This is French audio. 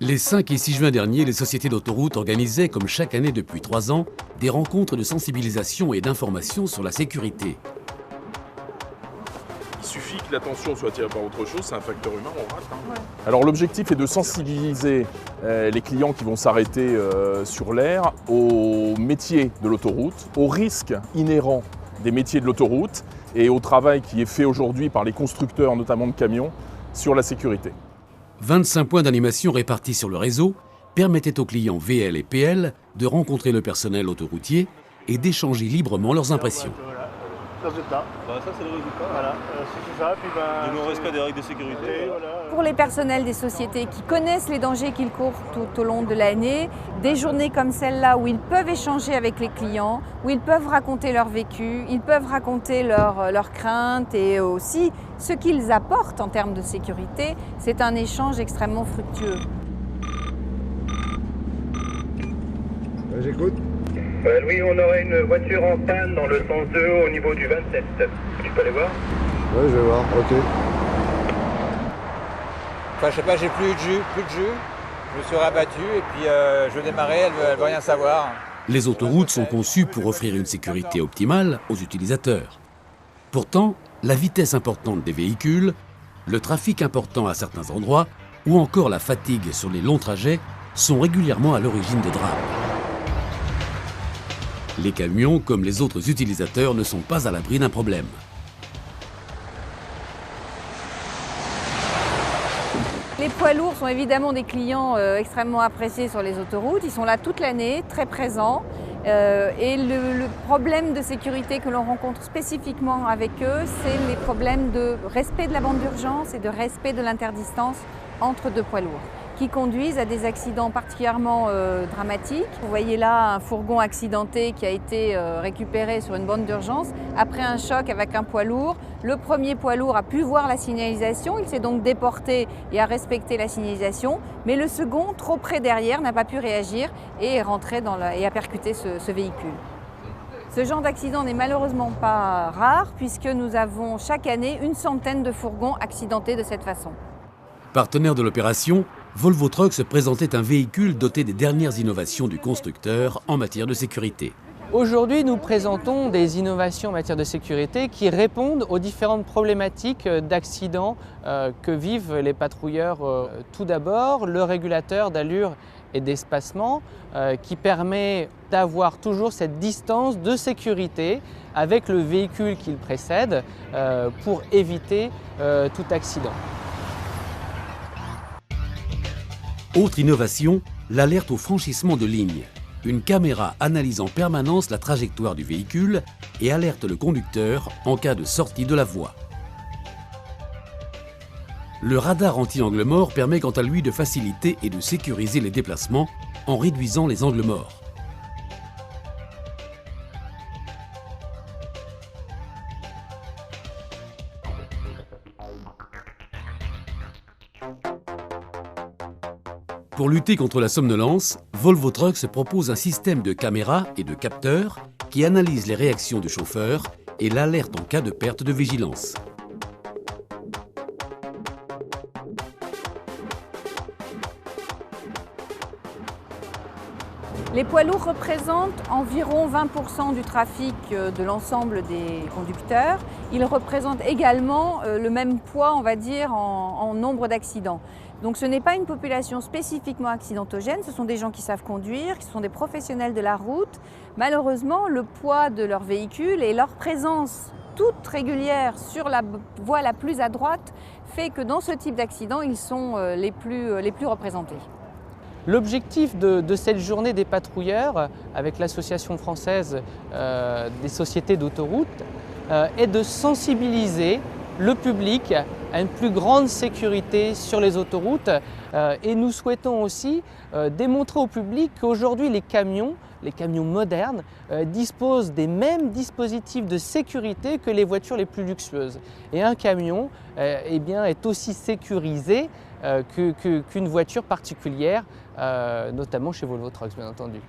Les 5 et 6 juin dernier, les sociétés d'autoroutes organisaient, comme chaque année depuis 3 ans, des rencontres de sensibilisation et d'information sur la sécurité. Il suffit que l'attention soit attirée par autre chose, c'est un facteur humain, on rate. Ouais. Alors l'objectif est de sensibiliser les clients qui vont s'arrêter sur l'aire au métier de l'autoroute, aux risques inhérents des métiers de l'autoroute et au travail qui est fait aujourd'hui par les constructeurs, notamment de camions, sur la sécurité. 25 points d'animation répartis sur le réseau permettaient aux clients VL et PL de rencontrer le personnel autoroutier et d'échanger librement leurs impressions. Résultat. Ça c'est le résultat. Voilà, c'est ça. Puis du non-respect des règles de sécurité. Pour les personnels des sociétés qui connaissent les dangers qu'ils courent tout au long de l'année, des journées comme celle-là où ils peuvent échanger avec les clients, où ils peuvent raconter leur vécu, ils peuvent raconter leurs craintes et aussi ce qu'ils apportent en termes de sécurité, c'est un échange extrêmement fructueux. J'écoute. Louis, on aurait une voiture en panne dans le sens 2 au niveau du 27. Tu peux aller voir? Ouais, je vais voir, ok. Enfin, je sais pas, j'ai plus de jus. Je me suis rabattu et puis je démarrais, elle veut rien savoir. Les autoroutes sont conçues pour offrir une sécurité optimale aux utilisateurs. Pourtant, la vitesse importante des véhicules, le trafic important à certains endroits ou encore la fatigue sur les longs trajets sont régulièrement à l'origine de drames. Les camions, comme les autres utilisateurs, ne sont pas à l'abri d'un problème. Les poids lourds sont évidemment des clients extrêmement appréciés sur les autoroutes. Ils sont là toute l'année, très présents. Et le problème de sécurité que l'on rencontre spécifiquement avec eux, c'est les problèmes de respect de la bande d'urgence et de respect de l'interdistance entre deux poids lourds, qui conduisent à des accidents particulièrement dramatiques. Vous voyez là un fourgon accidenté qui a été récupéré sur une bande d'urgence après un choc avec un poids lourd. Le premier poids lourd a pu voir la signalisation, il s'est donc déporté et a respecté la signalisation, mais le second, trop près derrière, n'a pas pu réagir et est rentré et a percuté ce véhicule. Ce genre d'accident n'est malheureusement pas rare puisque nous avons chaque année une centaine de fourgons accidentés de cette façon. Partenaire de l'opération, Volvo Trucks présentait un véhicule doté des dernières innovations du constructeur en matière de sécurité. Aujourd'hui, nous présentons des innovations en matière de sécurité qui répondent aux différentes problématiques d'accidents que vivent les patrouilleurs. Tout d'abord, le régulateur d'allure et d'espacement qui permet d'avoir toujours cette distance de sécurité avec le véhicule qui le précède pour éviter tout accident. Autre innovation, l'alerte au franchissement de ligne. Une caméra analyse en permanence la trajectoire du véhicule et alerte le conducteur en cas de sortie de la voie. Le radar anti-angle mort permet quant à lui de faciliter et de sécuriser les déplacements en réduisant les angles morts. Pour lutter contre la somnolence, Volvo Trucks propose un système de caméras et de capteurs qui analyse les réactions du chauffeur et l'alerte en cas de perte de vigilance. Les poids lourds représentent environ 20% du trafic de l'ensemble des conducteurs. Ils représentent également le même poids, on va dire, en nombre d'accidents. Donc ce n'est pas une population spécifiquement accidentogène, ce sont des gens qui savent conduire, qui sont des professionnels de la route. Malheureusement, le poids de leur véhicule et leur présence toute régulière sur la voie la plus à droite fait que dans ce type d'accident, ils sont les plus représentés. L'objectif de cette journée des patrouilleurs avec l'Association française des sociétés d'autoroutes est de sensibiliser le public à une plus grande sécurité sur les autoroutes et nous souhaitons aussi démontrer au public qu'aujourd'hui les camions modernes disposent des mêmes dispositifs de sécurité que les voitures les plus luxueuses. Et un camion est aussi sécurisé qu'une voiture particulière, notamment chez Volvo Trucks bien entendu.